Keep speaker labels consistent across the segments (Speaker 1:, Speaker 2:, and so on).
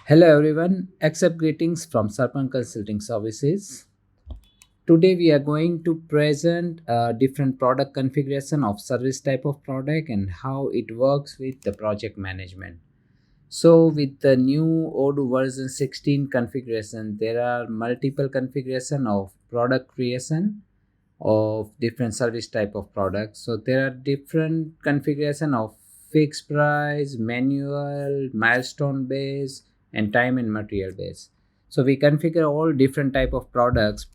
Speaker 1: Hello everyone, accept greetings from Sarpan Consulting Services. Today we are going to present a different product configuration of service type of product and how it works with the project management. So with the new Odoo version 16 configuration, there are multiple configuration of product creation of different service type of products. So there are different configuration of fixed price, manual, milestone based, and time and material based. So we configure all different type of products: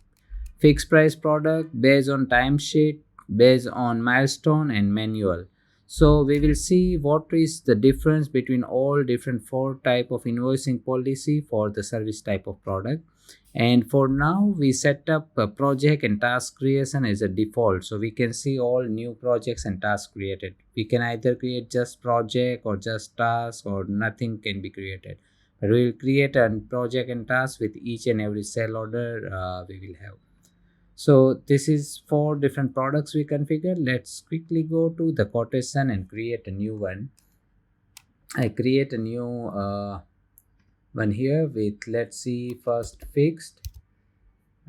Speaker 1: fixed price product based on timesheet, based on milestone, and manual. So we will see what is the difference between all different four type of invoicing policy for the service type of product. And for now we set up a project and task creation as a default, so we can see all new projects and tasks created. We can either create just project or just task, or nothing can be created, but we will create a project and task with each and every sale order we will have. So this is four different products we configure. Let's quickly go to the quotation and create a new one. I create a new one here with, let's see, first fixed.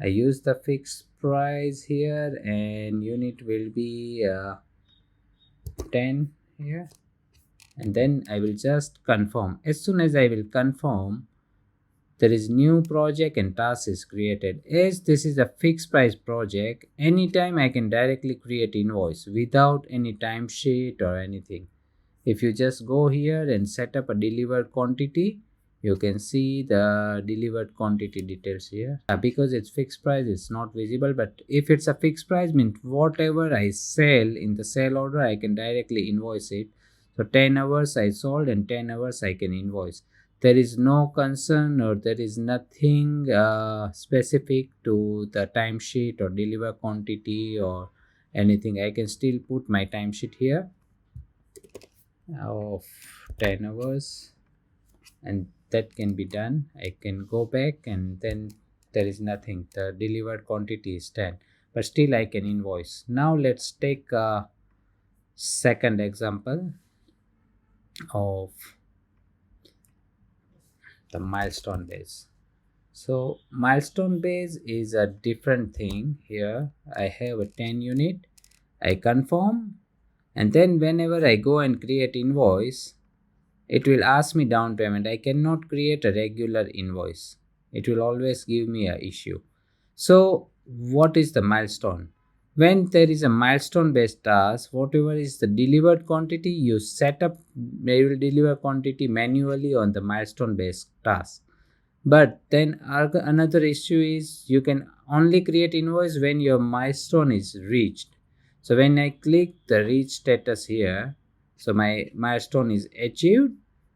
Speaker 1: I use the fixed price here and unit will be 10 here, and then I will just confirm. As soon as I will confirm, there is new project and task is created. As this is a fixed price project, anytime I can directly create invoice without any timesheet or anything. If you just go here and set up a delivered quantity, you can see the delivered quantity details here. Because it's fixed price, it's not visible, but if it's a fixed price, means whatever I sell in the sale order, I can directly invoice it. So 10 hours I sold and 10 hours I can invoice. There is no concern, or there is nothing specific to the timesheet or deliver quantity or anything. I can still put my timesheet here of 10 hours, and that can be done. I can go back and then there is nothing, the delivered quantity is 10, but still I can invoice. Now let's take a second example of the milestone base. So milestone base is a different thing. Here I have a 10 unit, I confirm, and then whenever I go and create invoice, it will ask me down payment. I cannot create a regular invoice. It will always give me a issue. So what is the milestone? When there is a milestone based task, whatever is the delivered quantity, you set up, they will deliver quantity manually on the milestone based task. But then another issue is you can only create invoice when your milestone is reached. So when I click the reach status here, so my milestone is achieved,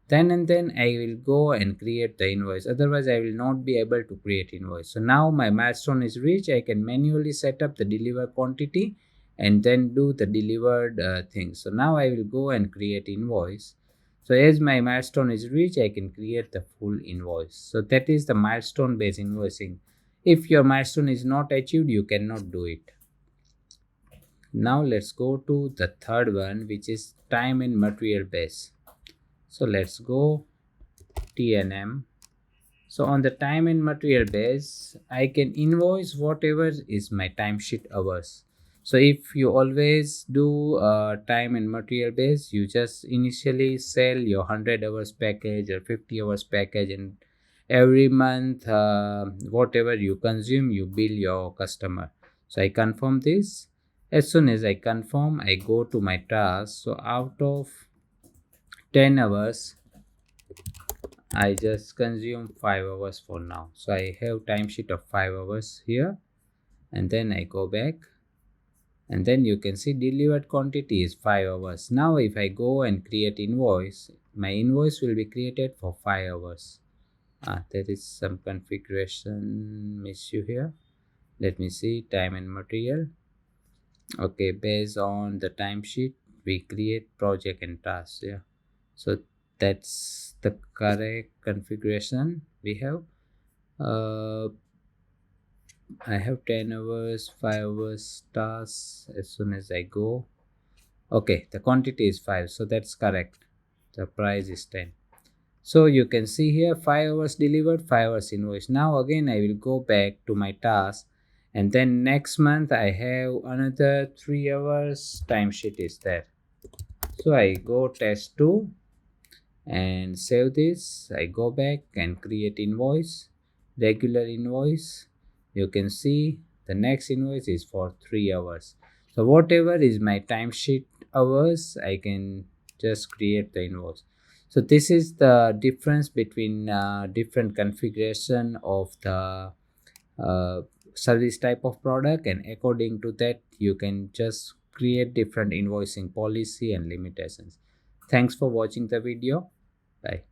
Speaker 1: then and then I will go and create the invoice. Otherwise I will not be able to create invoice. So now my milestone is reached, I can manually set up the deliver quantity and then do the delivered thing. So now I will go and create invoice. So as my milestone is reached, I can create the full invoice. So that is the milestone based invoicing. If your milestone is not achieved, you cannot do it. Now let's go to the third one, which is time and material base. So let's go TNM. So on the time and material base, I can invoice whatever is my timesheet hours. So if you always do time and material base, you just initially sell your 100 hours package or 50 hours package, and every month whatever you consume, you bill your customer. So I confirm this. As soon as I confirm, I go to my task. So out of 10 hours, I just consume 5 hours for now. So I have timesheet of 5 hours here, and then I go back, and then you can see delivered quantity is 5 hours. Now if I go and create invoice, my invoice will be created for 5 hours. There is some configuration issue here. Let me see, time and material. Okay, based on the timesheet, we create project and tasks. Yeah, so that's the correct configuration we have. uh, I have 10 hours, 5 hours tasks. As soon as I go, Okay, the quantity is 5, so that's correct. The price is 10. So you can see here 5 hours delivered, 5 hours invoice. Now again I will go back to my task, and then next month I have another 3 hours timesheet is there. So I go test 2 and save this. I go back and create invoice, regular invoice. You can see the next invoice is for 3 hours. So whatever is my timesheet hours, I can just create the invoice. So this is the difference between different configuration of the uh, service type of product, and according to that you can just create different invoicing policy and limitations. Thanks for watching the video. Bye.